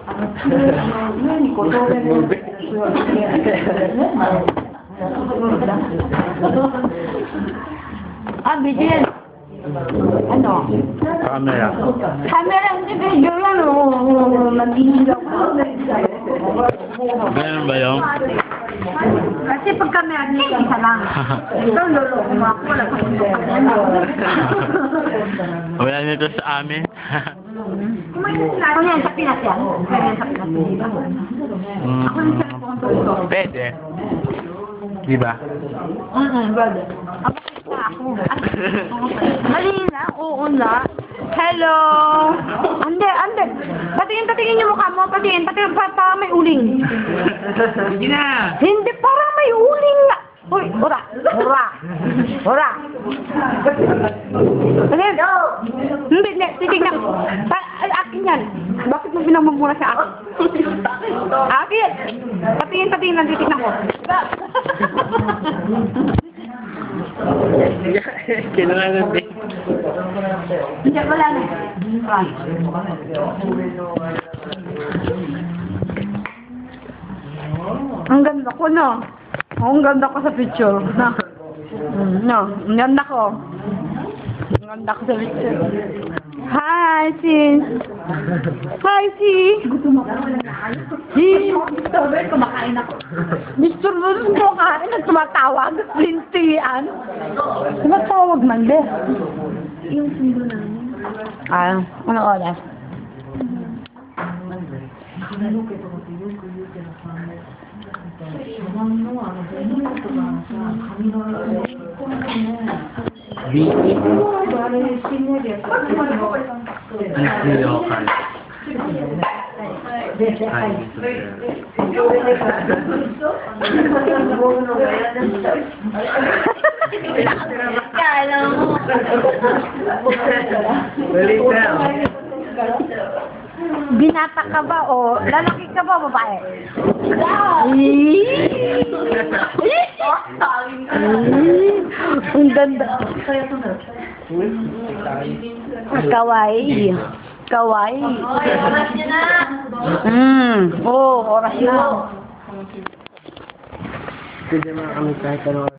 Ah, bigyan. Ano? Camera. Camera, hindi video yan. Mag-iilaw ko. Ganun ba yun? Kasi pag camera niya, isa lang. Ito, lolo ko ako. Wala pa kong Wala nito sa amin. Kung yan sa Pinas yan. Kaya yan sa Pinas. Ako yung cellphone ko. Pwede. Diba? Brother. Ako. Mali na, oo na. Hello! Ande. Patingin yung mukha mo. Patingin, parang may uling. Hindi na. Hindi, parang may uling nga. Uy, ora. Hindi, titignan. Akin yan. Bakit mo pinamumula sa akin? Akin! Patingin lang, titignan ko. Kailangan din. Hindi, wala na. Ang ganda ko, no? Ang ganda ko sa picture. No? No, ang ganda ko. Ang ganda ko sa picture. Hi, sis. Hi, sis. Gutom ako. Sis. Kumakain ako. Mr. Luz, kumakain at tumatawag. Lintian. Tumatawag man, be. Yung sundo namin. Ano oras? Kala mo. Binata ka ba o lalaki ka ba babae? Ang ganda. Kawaii. Oras niya na. Oras na. Pwede mga kami kahit ano.